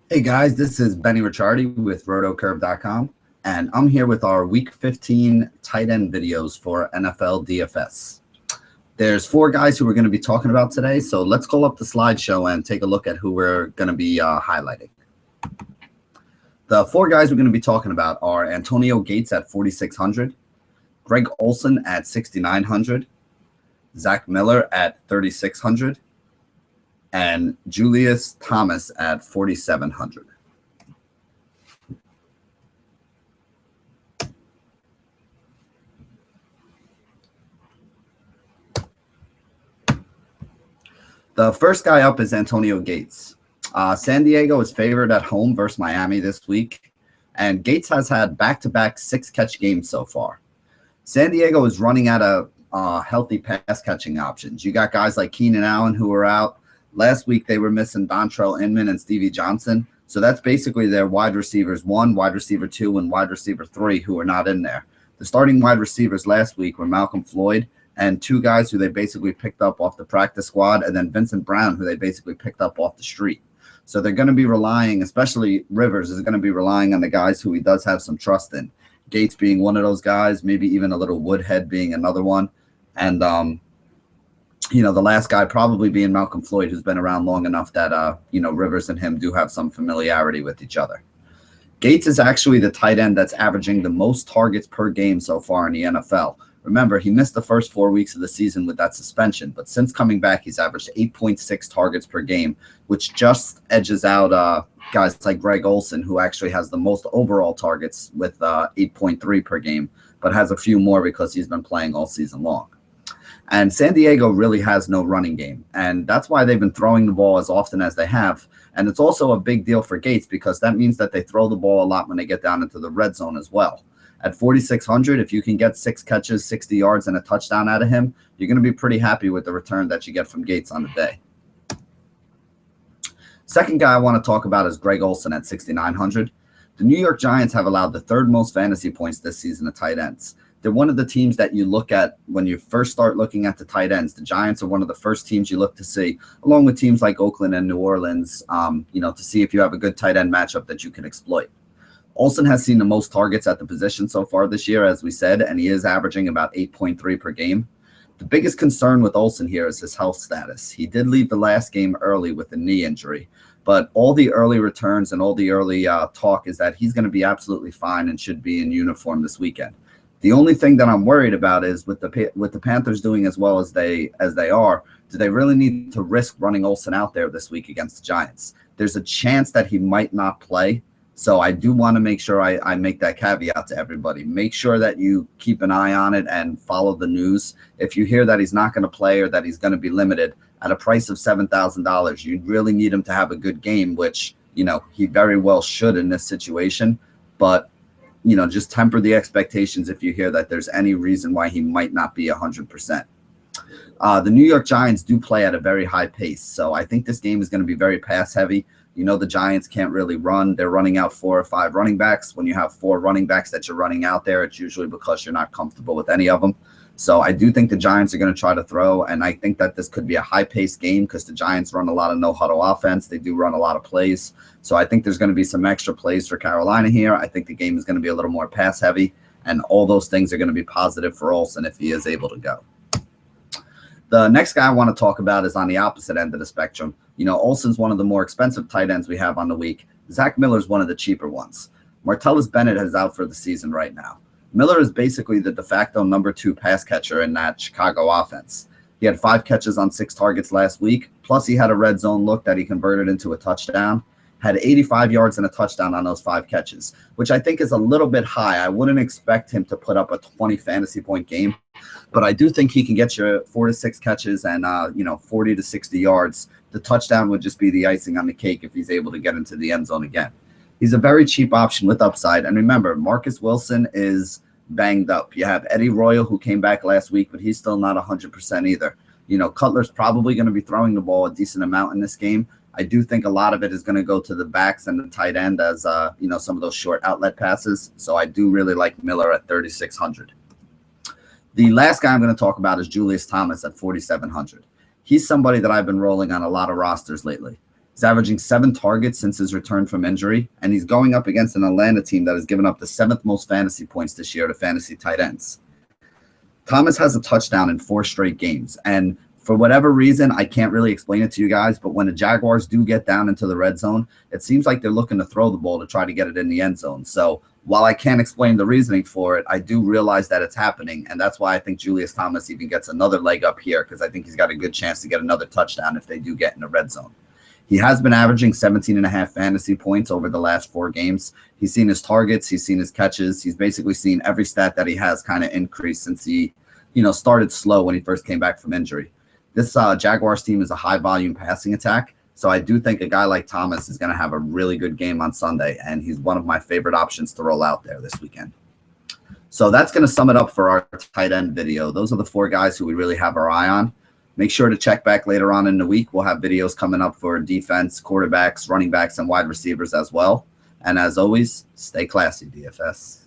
Hey guys, this is Benny Ricciardi with rotocurve.com, and I'm here with our Week 15 tight end videos for NFL DFS. There's four guys who we're going to be talking about today, so let's call up the slideshow and take a look at who we're going to be highlighting. The four guys we're going to be talking about are Antonio Gates at 4,600, Greg Olson at 6,900, Zach Miller at 3,600, and Julius Thomas at 4,700. The first guy up is Antonio Gates. San Diego is favored at home versus Miami this week, and Gates has had back-to-back six-catch games so far. San Diego is running out of healthy pass-catching options. You got guys like Keenan Allen who are out. Last week, they were missing Dontrell Inman and Stevie Johnson. So that's basically their wide receivers 1, wide receiver 2, and wide receiver 3 who are not in there. The starting wide receivers last week were Malcolm Floyd and two guys who they basically picked up off the practice squad, and then Vincent Brown, who they basically picked up off the street. So they're going to be relying, especially Rivers, is going to be relying on the guys who he does have some trust in. Gates being one of those guys, maybe even a little Woodhead being another one. And, the last guy probably being Malcolm Floyd, who's been around long enough that, Rivers and him do have some familiarity with each other. Gates is actually the tight end that's averaging the most targets per game so far in the NFL. Remember, he missed the first 4 weeks of the season with that suspension, but since coming back, he's averaged 8.6 targets per game, which just edges out guys like Greg Olson, who actually has the most overall targets with 8.3 per game, but has a few more because he's been playing all season long. And San Diego really has no running game, and that's why they've been throwing the ball as often as they have. And it's also a big deal for Gates because that means that they throw the ball a lot when they get down into the red zone as well. At 4,600, if you can get 6 catches, 60 yards, and a touchdown out of him, you're going to be pretty happy with the return that you get from Gates on the day. Second guy I want to talk about is Greg Olson at 6,900. The New York Giants have allowed the third most fantasy points this season to tight ends. They're one of the teams that you look at when you first start looking at the tight ends. The Giants are one of the first teams you look to see, along with teams like Oakland and New Orleans, to see if you have a good tight end matchup that you can exploit. Olson has seen the most targets at the position so far this year, as we said, and he is averaging about 8.3 per game. The biggest concern with Olson here is his health status. He did leave the last game early with a knee injury, but all the early returns and all the early talk is that he's going to be absolutely fine and should be in uniform this weekend. The only thing that I'm worried about is with the Panthers doing as well as they are, do they really need to risk running Olson out there this week against the Giants? There's a chance that he might not play. So I do want to make sure I make that caveat to everybody. Make sure that you keep an eye on it and follow the news. If you hear that he's not going to play or that he's going to be limited at a price of $7,000, you really need him to have a good game, which, he very well should in this situation. But, just temper the expectations if you hear that there's any reason why he might not be 100%. The New York Giants do play at a very high pace. So I think this game is going to be very pass heavy. The Giants can't really run. They're running out 4 or 5 running backs. When you have 4 running backs that you're running out there, it's usually because you're not comfortable with any of them. So I do think the Giants are going to try to throw, and I think that this could be a high-paced game because the Giants run a lot of no-huddle offense. They do run a lot of plays. So I think there's going to be some extra plays for Carolina here. I think the game is going to be a little more pass-heavy, and all those things are going to be positive for Olson if he is able to go. The next guy I want to talk about is on the opposite end of the spectrum. Olson's one of the more expensive tight ends we have on the week. Zach Miller's one of the cheaper ones. Martellus Bennett is out for the season right now. Miller is basically the de facto number 2 pass catcher in that Chicago offense. He had 5 catches on 6 targets last week, plus he had a red zone look that he converted into a touchdown. Had 85 yards and a touchdown on those 5 catches, which I think is a little bit high. I wouldn't expect him to put up a 20 fantasy point game, but I do think he can get you 4 to 6 catches and 40 to 60 yards. The touchdown would just be the icing on the cake if he's able to get into the end zone again. He's a very cheap option with upside. And remember, Marcus Wilson is banged up. You have Eddie Royal, who came back last week, but he's still not 100% either. Cutler's probably going to be throwing the ball a decent amount in this game. I do think a lot of it is going to go to the backs and the tight end as, some of those short outlet passes. So I do really like Miller at 3,600. The last guy I'm going to talk about is Julius Thomas at 4,700. He's somebody that I've been rolling on a lot of rosters lately. He's averaging 7 targets since his return from injury, and he's going up against an Atlanta team that has given up the 7th most fantasy points this year to fantasy tight ends. Thomas has a touchdown in 4 straight games, and for whatever reason, I can't really explain it to you guys, but when the Jaguars do get down into the red zone, it seems like they're looking to throw the ball to try to get it in the end zone. So while I can't explain the reasoning for it, I do realize that it's happening, and that's why I think Julius Thomas even gets another leg up here, because I think he's got a good chance to get another touchdown if they do get in the red zone. He has been averaging 17.5 fantasy points over the last 4 games. He's seen his targets. He's seen his catches. He's basically seen every stat that he has kind of increase since he, started slow when he first came back from injury. This Jaguars team is a high-volume passing attack, so I do think a guy like Thomas is going to have a really good game on Sunday, and he's one of my favorite options to roll out there this weekend. So that's going to sum it up for our tight end video. Those are the 4 guys who we really have our eye on. Make sure to check back later on in the week. We'll have videos coming up for defense, quarterbacks, running backs, and wide receivers as well. And as always, stay classy, DFS.